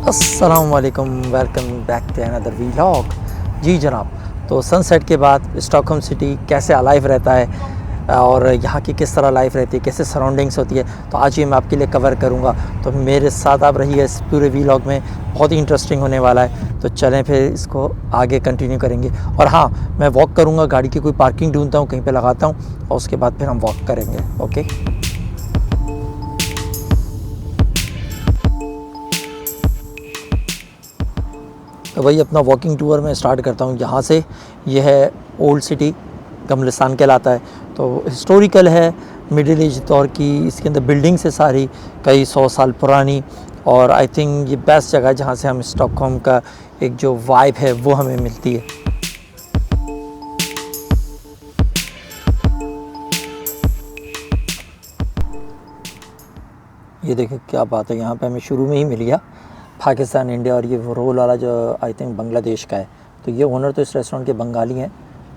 अस्सलामुअलैकुम, welcome back to another vlog. जी जनाब, तो सनसेट के बाद स्टॉकहोम सिटी कैसे अलाइव रहता है और यहाँ की किस तरह लाइफ रहती है, कैसे सराउंडिंग्स होती है, तो आज ये मैं आपके लिए कवर करूँगा। तो मेरे साथ आप रहिए इस पूरे व्लॉग में, बहुत ही इंटरेस्टिंग होने वाला है। तो चलें फिर इसको आगे कंटिन्यू करेंगे। और हाँ, मैं वॉक करूँगा, गाड़ी की कोई पार्किंग ढूंढता हूँ, कहीं पे लगाता हूँ और उसके बाद फिर हम वॉक करेंगे। ओके, तो वही अपना वॉकिंग टूर मैं स्टार्ट करता हूँ यहाँ से। ये है ओल्ड सिटी, कमलिस्तान कहलाता है। तो हिस्टोरिकल है, मिडिल एज दौर की, इसके अंदर बिल्डिंग्स है सारी कई 100 साल पुरानी। और आई थिंक ये बेस्ट जगह है जहाँ से हम स्टॉकहोम का एक जो वाइब है वो हमें मिलती है। ये देखिए क्या बात है, यहाँ पे हमें शुरू में ही मिल गया पाकिस्तान, इंडिया और ये रोल वाला जो आई थिंक बांग्लादेश का है। तो ये ओनर तो इस रेस्टोरेंट के बंगाली हैं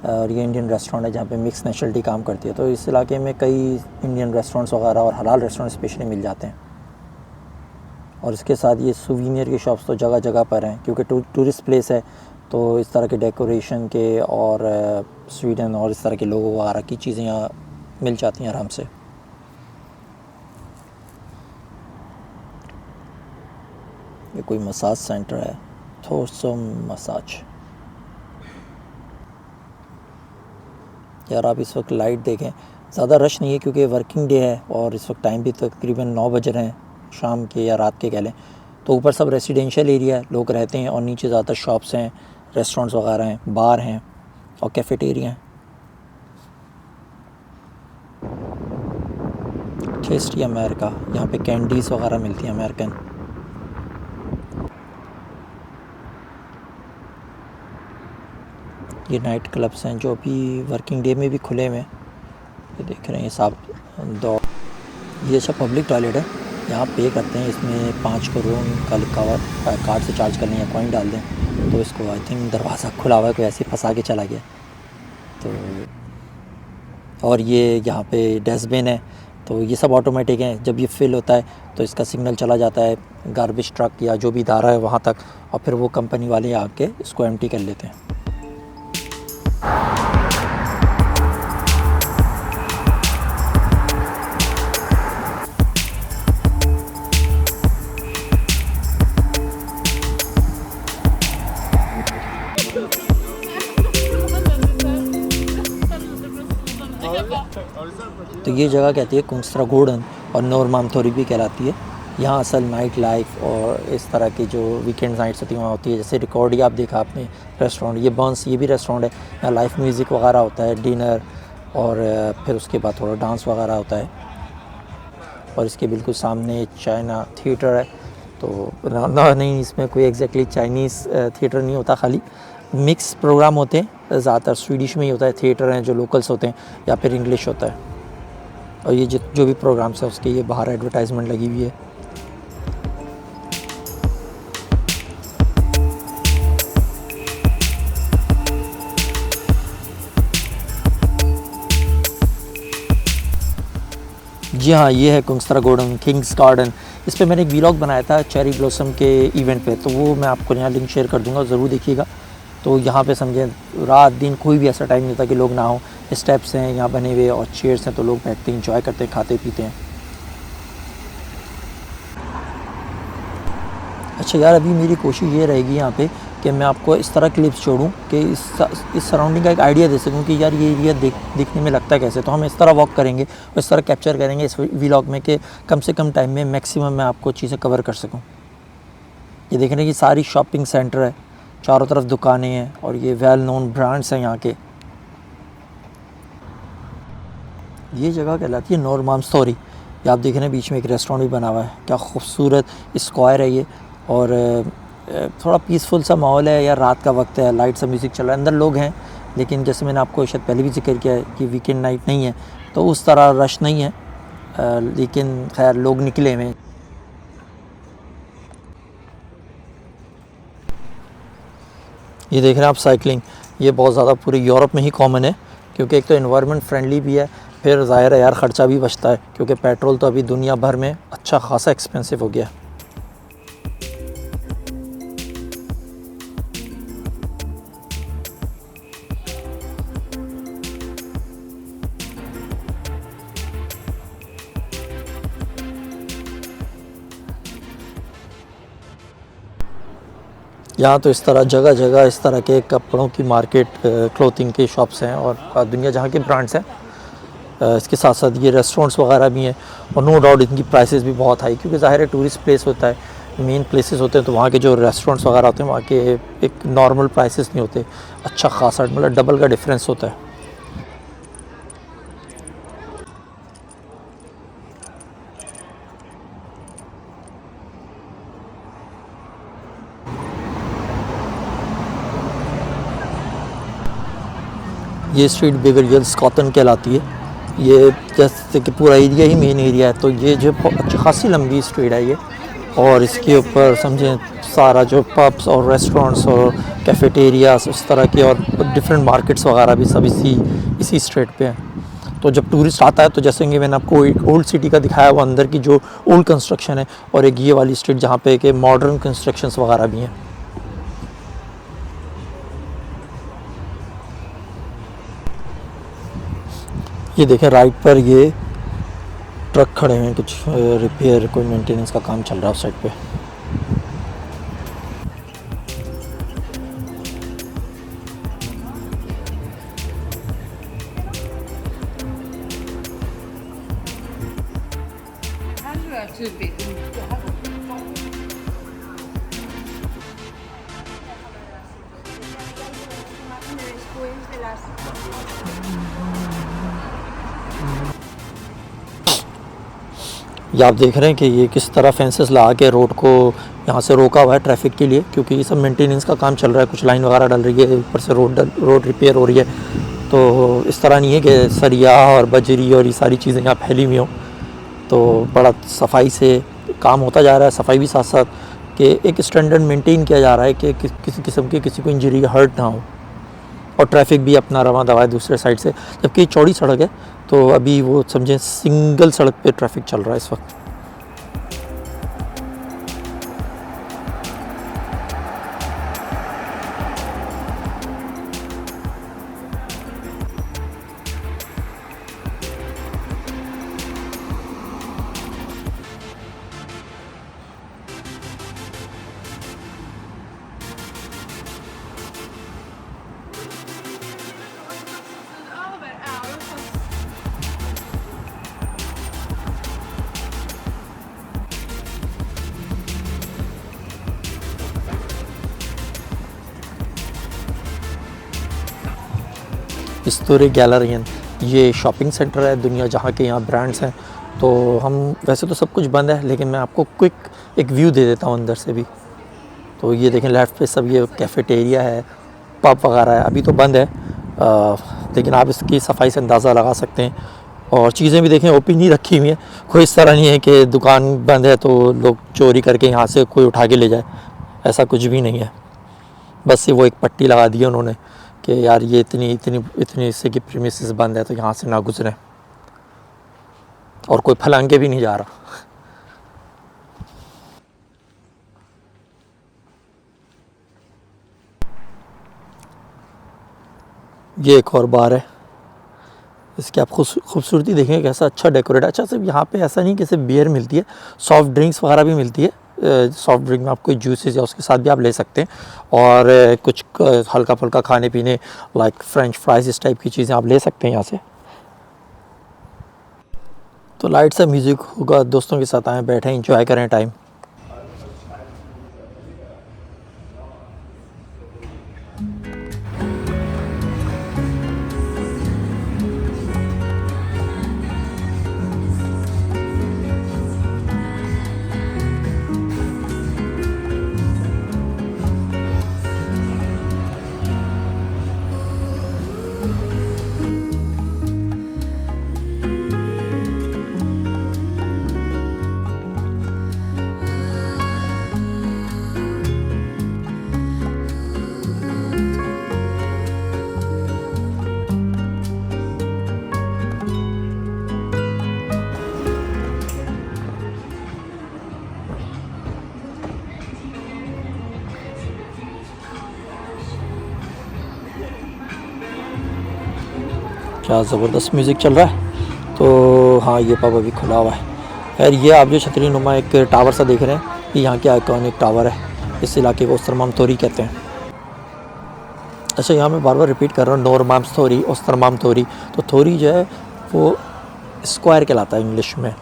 और ये इंडियन रेस्टोरेंट है जहाँ पे मिक्स नेशनलिटी काम करती है। तो इस इलाके में कई इंडियन रेस्टोरेंट्स वगैरह और हलाल रेस्टोरेंट स्पेशली मिल जाते हैं। और इसके साथ ये सुवीनियर की शॉप्स तो जगह जगह पर हैं, क्योंकि टूरिस्ट प्लेस है। तो इस तरह के डेकोरेशन के और स्वीडन और इस तरह के लोगों वगैरह की चीज़ें यहाँ मिल जाती हैं आराम से। ये कोई मसाज सेंटर है, थोसम मसाज। यार आप इस वक्त लाइट देखें, ज़्यादा रश नहीं है क्योंकि वर्किंग डे है और इस वक्त टाइम भी तकरीबन 9 बज रहे हैं शाम के या रात के कह लें। तो ऊपर सब रेसिडेंशियल एरिया है, लोग रहते हैं और नीचे ज़्यादातर शॉप्स हैं, रेस्टोरेंट्स वगैरह हैं, बार हैं और कैफेटेरिया हैं। टेस्टी अमेरिका, यहाँ पे कैंडीज़ वगैरह मिलती हैं अमेरिकन। ये नाइट क्लब्स हैं जो अभी वर्किंग डे में भी खुले हुए हैं। ये देख रहे हैं साहब दो। ये सब पब्लिक टॉयलेट है, यहाँ पे करते हैं, इसमें 5 करोड़ का लिखा हुआ है, कार्ड से चार्ज कर लें या कॉइन डाल दें। तो इसको आई थिंक दरवाज़ा खुला हुआ है, कोई ऐसे फंसा के चला गया। तो और ये यहाँ पे डस्टबिन है, तो ये सब ऑटोमेटिक हैं। जब ये फिल होता है तो इसका सिग्नल चला जाता है गार्बेज ट्रक या जो भी इदारा है वहाँ तक, और फिर वो कंपनी वाले आके इसको एम्प्टी कर लेते हैं। तो ये जगह कहती है कुंगस्ट्रागोडन और नोरमामथोरी भी कहलाती है। यहाँ असल नाइट लाइफ और इस तरह की जो वीकेंड नाइट्स होती हैं वहाँ होती है। जैसे रिकॉर्डिया आप देखा आपने रेस्टोरेंट, ये बर्न्स, ये भी रेस्टोरेंट है। यहाँ लाइव म्यूज़िक वगैरह होता है, डिनर और फिर उसके बाद थोड़ा डांस वगैरह होता है। और इसके बिल्कुल सामने चाइना थिएटर है। तो नहीं, इसमें कोई एग्जैक्टली चाइनीज़ थिएटर नहीं होता, खाली मिक्स प्रोग्राम होते हैं। ज़्यादातर स्वीडिश में ही होता है, थिएटर हैं जो लोकल्स होते हैं, या फिर इंग्लिश होता है। और ये जो भी प्रोग्राम्स है उसके ये बाहर एडवर्टाइजमेंट लगी हुई है। जी हाँ, ये है कुंगस्ट्रागोडन किंग्स गार्डन। इस पे मैंने एक व्लॉग बनाया था चेरी ब्लॉसम के इवेंट पे, तो वो मैं आपको यहाँ लिंक शेयर कर दूँगा, ज़रूर देखिएगा। तो यहाँ पे समझें रात दिन कोई भी ऐसा टाइम नहीं होता कि लोग ना हो। स्टेप्स हैं यहाँ बने हुए और चेयर्स हैं, तो लोग बैठते हैं, इंजॉय करते हैं, खाते पीते हैं। अच्छा यार, अभी मेरी कोशिश ये रहेगी यहाँ पे कि मैं आपको इस तरह क्लिप्स छोड़ूं कि इस सराउंडिंग का एक आइडिया दे सकूं कि यार ये एरिया दिखने में लगता है कैसे। तो हम इस तरह वॉक करेंगे और इस तरह कैप्चर करेंगे इस व्लॉग में कि कम से कम टाइम में मैक्सिमम मैं आपको चीज़ें कवर कर सकूँ। ये देख रहे हैं कि सारी शॉपिंग सेंटर है, चारों तरफ दुकानें हैं और ये वेल नोन ब्रांड्स हैं यहाँ के। ये जगह कहलाती है नोरमामथोरी। ये आप देख रहे हैं बीच में एक रेस्टोरेंट भी बना हुआ है, क्या खूबसूरत स्क्वायर है ये। और थोड़ा पीसफुल सा माहौल है यार, रात का वक्त है, लाइट सा म्यूज़िक चल रहा है, अंदर लोग हैं। लेकिन जैसे मैंने आपको शायद पहले भी जिक्र किया है कि वीकेंड नाइट नहीं है, तो उस तरह रश नहीं है, लेकिन खैर लोग निकले हुए हैं। ये देख रहे हैं आप साइकिलिंग, ये बहुत ज़्यादा पूरे यूरोप में ही कॉमन है, क्योंकि एक तो एनवायरनमेंट फ्रेंडली भी है, फिर ज़ाहिर है यार ख़र्चा भी बचता है, क्योंकि पेट्रोल तो अभी दुनिया भर में अच्छा खासा एक्सपेंसिव हो गया। यहाँ तो इस तरह जगह जगह इस तरह के कपड़ों की मार्केट, क्लोथिंग की शॉप्स हैं और दुनिया जहाँ के ब्रांड्स हैं। इसके साथ साथ ये रेस्टोरेंट्स वगैरह भी हैं और नो डाउट इनकी प्राइसेस भी बहुत हाई, क्योंकि ज़ाहिर है टूरिस्ट प्लेस होता है, मेन प्लेसेस होते हैं, तो वहाँ के जो रेस्टोरेंट्स वगैरह होते हैं वहाँ के एक नॉर्मल प्राइसेस नहीं होते, अच्छा खासा मतलब डबल का डिफरेंस होता है। ये स्ट्रीट बेगरियल स्कॉटन कहलाती है। ये जैसे कि पूरा एरिया ही मेन एरिया है, तो ये जो अच्छी खासी लंबी स्ट्रीट है ये, और इसके ऊपर समझें सारा जो पब्स और रेस्टोरेंट्स और कैफेटेरियाज उस तरह के और डिफरेंट मार्केट्स वगैरह भी सब इसी स्ट्रीट पे हैं। तो जब टूरिस्ट आता है तो जैसे कि मैंने आपको ओल्ड सिटी का दिखाया, वो अंदर की जो ओल्ड कंस्ट्रक्शन है, और एक ये वाली स्ट्रीट जहाँ पे कि मॉडर्न कंस्ट्रक्शंस वगैरह भी हैं। ये देखें राइट पर ये ट्रक खड़े हैं, कुछ रिपेयर कोई मेंटेनेंस का काम चल रहा है उस साइड पे। ये आप देख रहे हैं कि ये किस तरह फेंसेस लगा के रोड को यहाँ से रोका हुआ है ट्रैफिक के लिए, क्योंकि ये सब मेंटेनेंस का काम चल रहा है, कुछ लाइन वगैरह डल रही है, ऊपर से रोड रिपेयर हो रही है। तो इस तरह नहीं है कि सरिया और बजरी और ये सारी चीज़ें यहाँ फैली हुई हों, तो बड़ा सफाई से काम होता जा रहा है। सफाई भी साथ साथ कि एक स्टैंडर्ड मेंटेन किया जा रहा है कि किसी किस्म की किसी को इंजरी हर्ट ना हो, और ट्रैफिक भी अपना रवां दवा है दूसरे साइड से। जबकि चौड़ी सड़क है, तो अभी वो समझें सिंगल सड़क पे ट्रैफिक चल रहा है इस वक्त। इस्तोरी गैलरियन ये शॉपिंग सेंटर है दुनिया जहाँ के यहाँ ब्रांड्स हैं। तो हम वैसे तो सब कुछ बंद है, लेकिन मैं आपको क्विक एक व्यू दे देता हूँ अंदर से भी। तो ये देखें लेफ़्ट पे सब ये कैफ़ेटेरिया है, पब वगैरह है, अभी तो बंद है, लेकिन आप इसकी सफाई से अंदाज़ा लगा सकते हैं। और चीज़ें भी देखें ओपन ही रखी हुई हैं, कोई इस तरह नहीं है कि दुकान बंद है तो लोग चोरी करके यहाँ से कोई उठा के ले जाए, ऐसा कुछ भी नहीं है। बस से वो एक पट्टी लगा दी है उन्होंने कि यार ये इतनी इससे की प्रीमिसेस बंद है तो यहाँ से ना गुजरें, और कोई फलांगे भी नहीं जा रहा। ये एक और बार है, इसकी आप खूबसूरती देखें कैसा अच्छा डेकोरेट है। अच्छा सिर्फ यहाँ पे ऐसा नहीं कि सिर्फ बियर मिलती है, सॉफ्ट ड्रिंक्स वगैरह भी मिलती है। सॉफ्ट ड्रिंक में आप कोई जूसेस या उसके साथ भी आप ले सकते हैं, और कुछ हल्का फुल्का खाने पीने लाइक फ्रेंच फ्राइज इस टाइप की चीज़ें आप ले सकते हैं यहाँ से। तो लाइट सा म्यूज़िक होगा, दोस्तों के साथ आएँ, बैठें, इंजॉय करें टाइम। क्या ज़बरदस्त म्यूज़िक चल रहा है। तो हाँ ये पब अभी खुला हुआ है। खैर ये आप जो छतरी नुमा एक टावर सा देख रहे हैं, ये यहाँ के आइकॉनिक टावर है, इस इलाके को ओस्टरमाम थोरी कहते हैं। अच्छा, यहाँ मैं बार बार रिपीट कर रहा हूँ, नोरमाम थोरी, ओस्टरमाम थोरी। तो थोरी जो है वो स्क्वायर कहलाता है इंग्लिश में।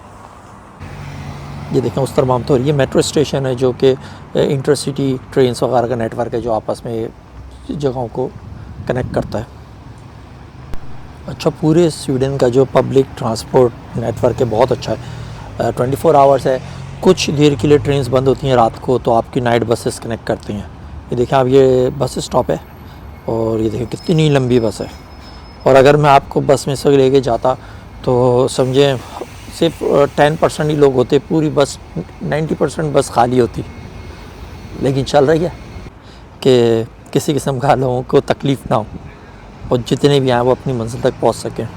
ये देखें ओस्टरमाम थोरी, ये मेट्रो स्टेशन है जो कि इंटरसिटी ट्रेन्स वगैरह का नेटवर्क है जो आपस में जगहों को कनेक्ट करता है। अच्छा, पूरे स्वीडन का जो पब्लिक ट्रांसपोर्ट नेटवर्क है बहुत अच्छा है, 24 आवर्स है। कुछ देर के लिए ट्रेन्स बंद होती हैं रात को, तो आपकी नाइट बसेस कनेक्ट करती हैं। ये देखें आप, ये बस स्टॉप है और ये देखें कितनी लंबी बस है। और अगर मैं आपको बस में से लेके जाता तो समझें सिर्फ 10% ही लोग होते, पूरी बस 90% बस खाली होती। लेकिन चल रही है कि किसी किस्म का लोगों को तकलीफ़ ना हो और जितने भी आए वो अपनी मंजिल तक पहुंच सकें।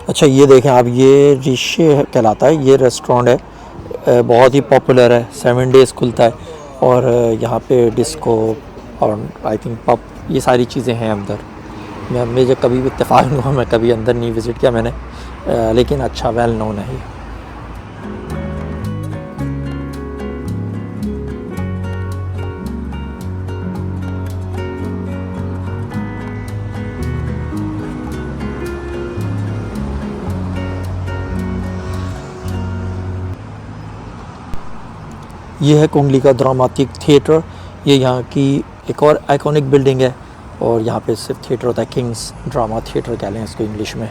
अच्छा, ये देखें आप, ये ऋषि कहलाता है, ये रेस्टोरेंट है, बहुत ही पॉपुलर है, 7 डेज़ खुलता है। और यहाँ पे डिस्को और आई थिंक पब, ये सारी चीज़ें हैं अंदर। मुझे कभी भी इत्तेफाक नहीं हुआ, मैं कभी अंदर नहीं विज़िट किया मैंने, लेकिन अच्छा वेल नोन है ये। ये है कुंडली का ड्रामाटिक थिएटर। ये यहाँ की एक और आइकॉनिक बिल्डिंग है और यहाँ पे सिर्फ थिएटर होता है, किंग्स ड्रामा थिएटर कह लें इसको इंग्लिश में।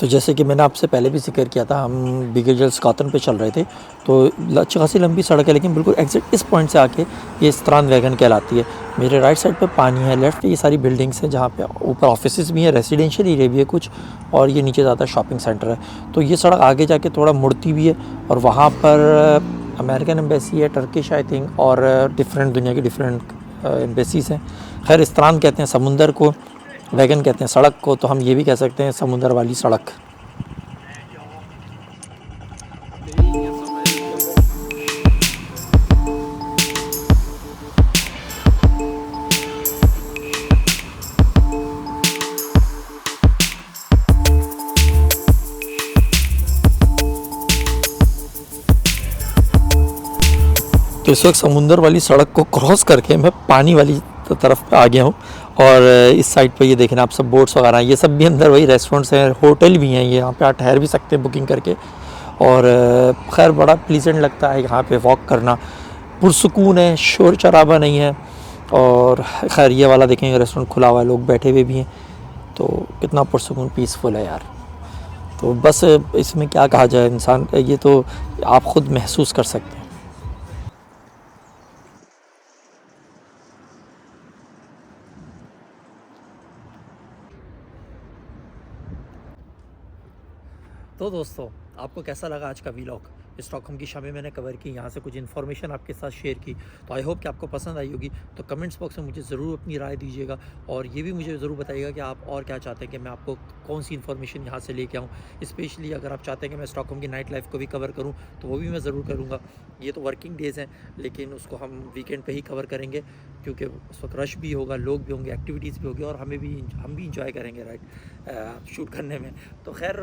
तो जैसे कि मैंने आपसे पहले भी ज़िक्र किया था, हम बिगेजल्स कातन पे चल रहे थे, तो अच्छी खासी लंबी सड़क है, लेकिन बिल्कुल एग्जैक्ट इस पॉइंट से आके ये स्त्रान वैगन कहलाती है। मेरे राइट साइड पे पानी है, लेफ़्ट ये सारी बिल्डिंग्स हैं जहाँ पे ऊपर ऑफिसेज भी हैं, रेजिडेंशियल एरिया भी है कुछ, और ये नीचे ज़्यादा शॉपिंग सेंटर है। तो ये सड़क आगे जाके थोड़ा मुड़ती भी है और वहाँ पर अमेरिकन एम्बेसी है, टर्किश आई थिंक, और डिफरेंट दुनिया की डिफरेंट एम्बेसीज़ हैं। खैर, स्त्रान कहते हैं समुंदर को, वैगन कहते हैं सड़क को, तो हम ये भी कह सकते हैं समुंदर वाली सड़क। तो इस वक्त समुंदर वाली सड़क को क्रॉस करके मैं पानी वाली तरफ पे आ गया हूँ। और इस साइड पे ये देखें आप, सब बोट्स वगैरह, ये सब भी अंदर वही रेस्टोरेंट्स हैं, होटल भी हैं, ये यहाँ पे आप ठहर भी सकते हैं बुकिंग करके। और खैर बड़ा प्लीजेंट लगता है यहाँ पे वॉक करना, पुरसुकून है, शोर शराबा नहीं है। और खैर ये वाला देखेंगे रेस्टोरेंट खुला हुआ है, लोग बैठे हुए भी हैं, तो कितना पुरसुकून पीसफुल है यार। तो बस इसमें क्या कहा जाए, इंसान ये तो आप ख़ुद महसूस कर सकते हैं। तो दोस्तों, आपको कैसा लगा आज का व्लॉग? स्टॉकहोम की शामें मैंने कवर की, यहाँ से कुछ इन्फॉर्मेशन आपके साथ शेयर की, तो आई होप कि आपको पसंद आई होगी। तो कमेंट्स बॉक्स में मुझे ज़रूर अपनी राय दीजिएगा और ये भी मुझे ज़रूर बताइएगा कि आप और क्या चाहते हैं कि मैं आपको कौन सी इन्फॉर्मेशन यहाँ से लेके आऊँ। स्पेशली अगर आप चाहते हैं कि मैं स्टॉकहोम की नाइट लाइफ को भी कवर करूँ, तो वो भी मैं ज़रूर करूँगा। ये तो वर्किंग डेज़ हैं, लेकिन उसको हम वीकेंड पे ही कवर करेंगे, क्योंकि उस वक्त रश भी होगा, लोग भी होंगे, एक्टिविटीज़ भी होगी, और हम भी इंजॉय करेंगे राइट शूट करने में। तो खैर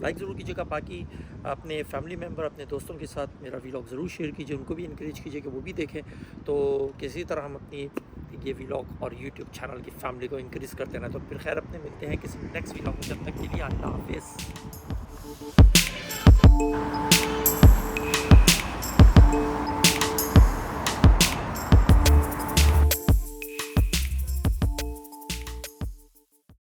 लाइक ज़रूर कीजिएगा, बाकी अपने फैमिली मेम्बर, अपने दोस्तों के साथ मेरा व्लॉग ज़रूर शेयर कीजिए, उनको भी इनक्रेज कीजिए कि वो भी देखें। तो किसी तरह हम अपनी ये व्लॉग और यूट्यूब चैनल की फैमिली को इंक्रीज़ करते रहें। तो फिर खैर अपने मिलते हैं किसी नेक्स्ट व्लॉग में, जब तक के लिए अल्लाह हाफिज़।